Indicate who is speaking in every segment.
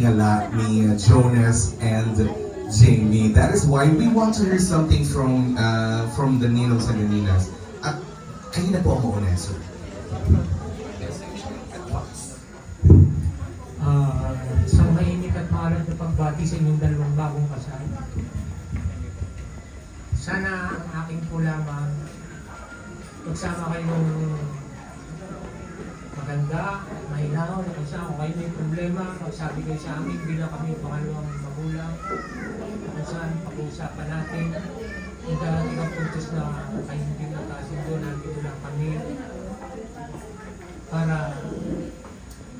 Speaker 1: tingala ni Jonas and Jamie. That is why we want to hear something from the Ninongs and the Ninas. At kayo na po ang mauna, sir.
Speaker 2: Isang mainit at maalat na pagbati sa inyong dalawang bagong kasal. Sana ang aking po lamang magsama kayo ng maganda, mahinaw, kung kayo may problema, magsabi kayo sa amin bilang kami yung pangalawang magulang. Kung saan pag-uusapan natin, kung talagang ang puntos na kayo hindi magkasundo, nandito lang kami para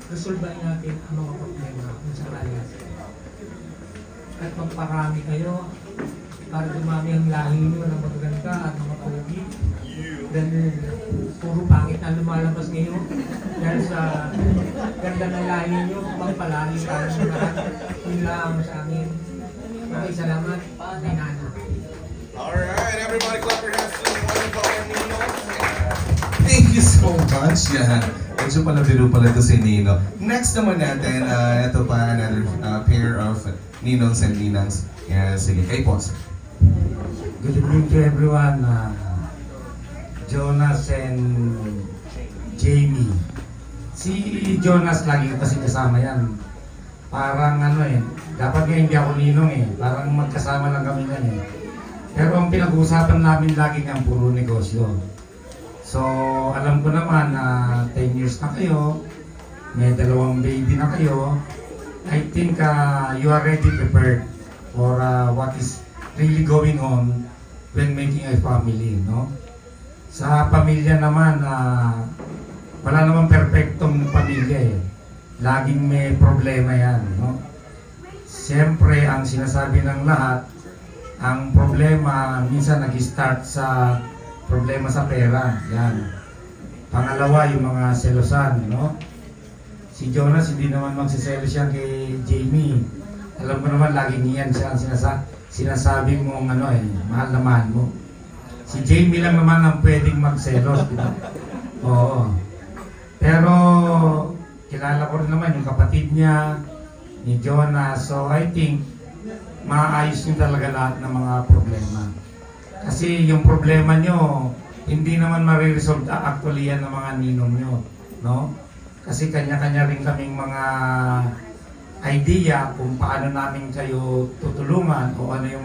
Speaker 2: resolbahin natin ang mga problema kung sakali. At magparami kayo para dumami ang lahi nyo ng magaganda at mga pogi. Dahil puro pangit na lumalabas ngayon. Dahil sa ganda ng lahi nyo, magpalagi tayo sa lahat. Yun lang sa amin. Okay, salamat. Binana.
Speaker 3: Alright, everybody clap your hands to the wonderful Ninongs.
Speaker 1: Thank you so much. Yeah. Medyo pala biro pala ito si Nino. Next naman natin, ito pa another pair of Ninongs and Ninangs. Yeah, sige, kay Pons.
Speaker 4: Good evening to everyone. Jonas and Jamie. Si Jonas lagi ko kasi kasama yan. Parang dapat nga hindi ako ninong Parang magkasama lang kami yan Pero ang pinag-uusapan namin lagi nga puro negosyo. So, alam ko naman na 10 years na kayo, may 2 baby na kayo. I think you are ready prepared for what is really going on when making a family, no? Sa pamilya naman, wala namang perfectong pamilya Laging may problema yan, no? Siyempre, ang sinasabi ng lahat, ang problema minsan nag-start sa problema sa pera. Yan. Pangalawa, yung mga selosan, no? Si Jonas, hindi naman magsiselos yan kay Jamie. Alam ko naman, lagi niyan siya ang sinasabi mong mahal na mahal mo. Si Jamie lang naman ang pwedeng magselos, di ba? Oo. Pero, kilala ko rin naman yung kapatid niya, ni Jonas. So, I think, maayos niyo talaga lahat ng mga problema. Kasi yung problema nyo, hindi naman mariresolve actually yan ng mga ninong nyo, no? Kasi kanya-kanya rin kaming mga idea kung paano namin kayo tutulungan o ano yung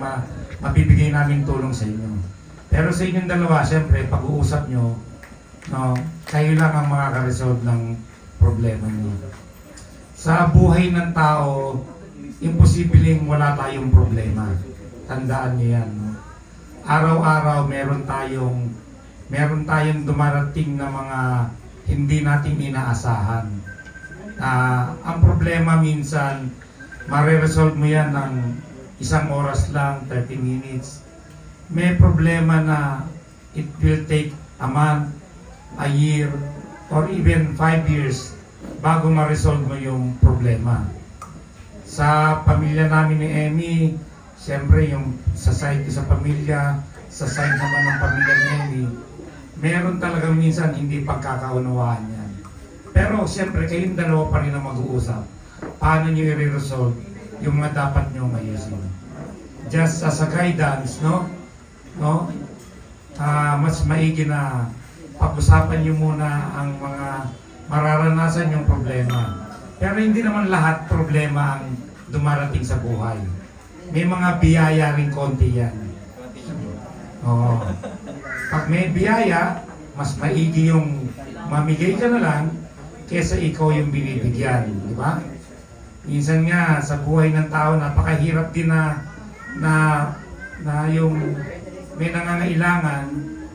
Speaker 4: mabibigay namin tulong sa inyo. Pero sa inyong dalawa, siyempre, pag-uusap nyo, no, kayo lang ang makaka-resolve ng problema nyo. Sa buhay ng tao, imposibleng wala tayong problema. Tandaan nyo yan, no? Araw-araw meron tayong dumarating na mga hindi natin inaasahan. Ang problema minsan, mariresolve mo yan ng 1 oras lang, 30 minutes. May problema na it will take a month, a year, or even 5 years bago ma-resolve mo yung problema. Sa pamilya namin ni Emmy, siyempre yung sa side ko sa pamilya, sa side naman ng pamilya ni Emmy, meron talagang minsan hindi pagkakaunawaan yan. Pero siyempre kayong dalawa pa rin ang mag-uusap. Paano nyo i-resolve yung mga dapat nyo ayusin. Just as a guidance, no? Mas maigi na pag-usapan nyo muna ang mga mararanasan yung problema. Pero hindi naman lahat problema ang dumarating sa buhay. May mga biyaya rin konti yan. Oo. Pag may biyaya, mas maigi yung mamigay ka na lang kesa ikaw yung binibigyan. Di ba? Minsan nga sa buhay ng tao, napakahirap din na yung may nangangailangan,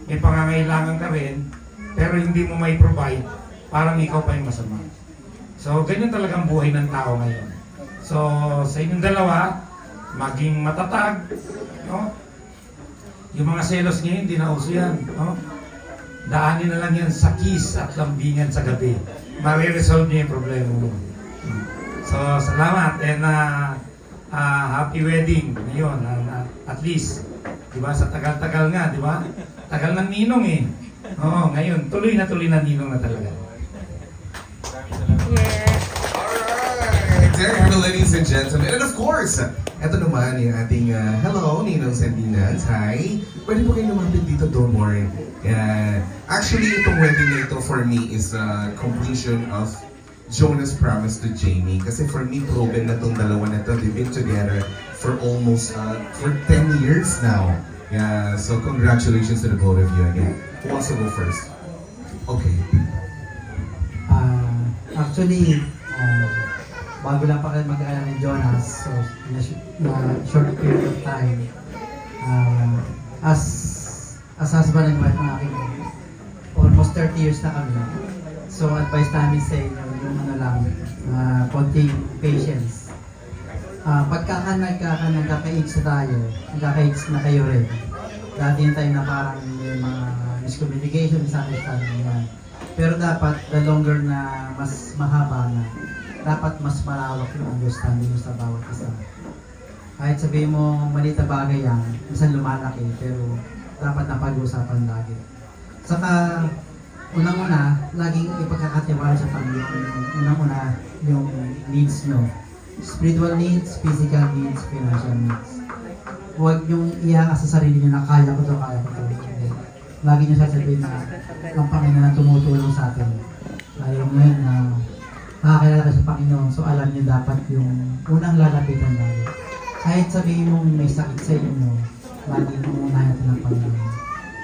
Speaker 4: may pangangailangan ka rin, pero hindi mo may provide, parang ikaw pa yung masama. So, ganyan talagang buhay ng tao ngayon. So, sa inyong dalawa, maging matatag, no? Yung mga selos ngayon, hindi na uso yan, no? Daanin na lang yan sa kiss at lambingan sa gabi. Mariresolve niyo yung problema mo. So, salamat and happy wedding ngayon. At least, di ba, sa tagal-tagal nga, di ba? Tagal ng ninong Oo, ngayon, tuloy na ninong na talaga.
Speaker 3: Alright, there you go.
Speaker 1: ladies and gentlemen. And of course, eto naman yung ating hello, Ninong and Ninangs. Hi. Pwede po kayo lumapit dito, don't worry. Actually, itong wedding na ito for me is completion of Jonah's promise to Jamie. Kasi for me, proven na itong dalawa na ito. They've been together for almost for 10 years now. Yeah, so congratulations to the both of you again. Who wants to go first? Okay.
Speaker 5: Actually, bago lang pa kayo mag-aaral ni Jonas, so in a short period of time, as husband and wife ng aking, almost 30 years na kami. So advice namin sa inyo, yung ano lang, konting patience. Pagka nagkaka-AIDS na tayo, nagkaka-AIDS na kayo rin. Dati yung time na parang may mga miscommunication, misunderstanding yan. Pero dapat, the longer na mas mahaba na, dapat mas malawak yung understanding mo sa bawat isa. Kahit sabihin mo, maliit na bagay yan, minsan lumalaki, pero dapat napag-uusapan lagi. Saka, unang-una, laging ipagkakatiwala sa pamilya. Unang-una, yung needs nyo. Spiritual needs, physical needs, financial needs. Huwag yung iyakas sa sarili nyo na kaya ko to. Lagi nyo sasabihin na ang Panginoon na tumutulong sa atin. Lalo ngayon na nakakilala ka sa Panginoon, so alam nyo dapat yung unang lalapitan lagi. Kahit sabihin mong may sakit sa inyo, lagi mong unahin natin ang Panginoon.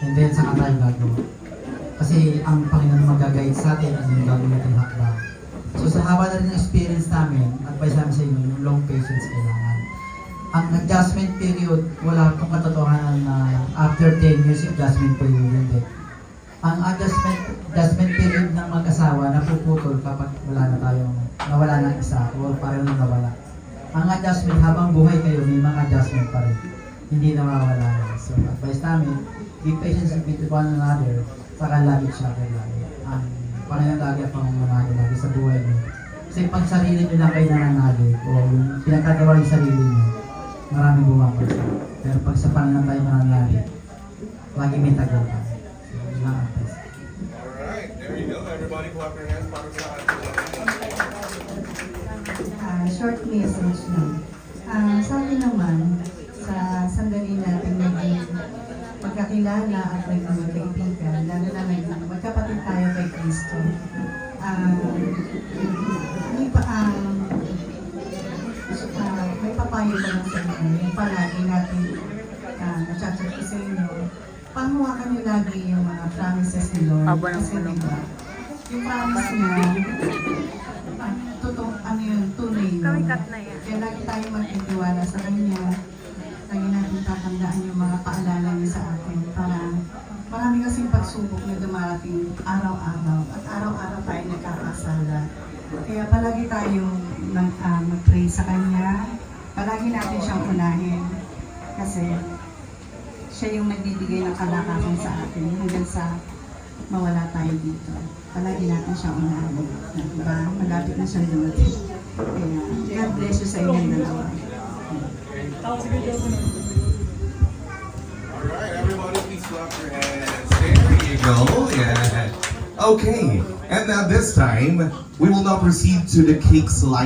Speaker 5: And then saka tayo gagawa. Kasi ang Panginoon mag-guide sa atin ang yung gagawin natin hakbang. So sa haba na rin ng experience namin, advice namin sa inyo, yung long patience kailangan. Ang adjustment period, wala itong katotohanan na after 10 years, adjustment period, hindi. Ang adjustment period ng mag-asawa napuputol kapag nawala ng isa o pareho nang nawala. Ang adjustment habang buhay kayo, may mga adjustment pa rin. Hindi nawawala. So, advice namin, be patient with one another, saka lagi siya kayo lagi. Ang Panginoon lagi ang pangungunahan lagi sa buhay niyo. Kasi pag sarili niyo lang kayo nananalig o yung pinagkatawa yung sarili niyo, maraming bumabagsak. Pero pag sa Panginoon tayo nananalig, lagi may tagal ka. So, yun lang ang best.
Speaker 3: Alright, there you go. Everybody clap your hands para sa ating
Speaker 6: Short message lang. Sa akin naman, sa sandali natin naging magkakilala at naging magkaibigan, lalo na naging magkapatid tayo kay Kristo. May papayo ko lang sa inyo, yung palagi natin nachachat ko sa inyo, panghawakan niyo lagi yung mga promises ni Lord. Kasi diba, yung promise niya, totoo, tunay yun. Kaya lagi tayo magtitiwala sa Kanya. Lagi natin tatandaan yung mga paalala niya sa atin para marami kasing pagsubok na dumarating araw-araw at araw-araw tayo nagkakasala. Kaya palagi tayong mag-pray sa Kanya. Palagi natin siyang unahin kasi siya yung nagbibigay ng kalakasan sa atin hanggang sa mawala tayo dito. Palagi natin siyang unahin. Diba? Malapit na siyang dumating. Kaya God bless you sa inyong dalawa.
Speaker 3: Alright, everybody please clap your hands.
Speaker 1: There you go. Yeah. Okay. And now this time, we will now proceed to the cake slice.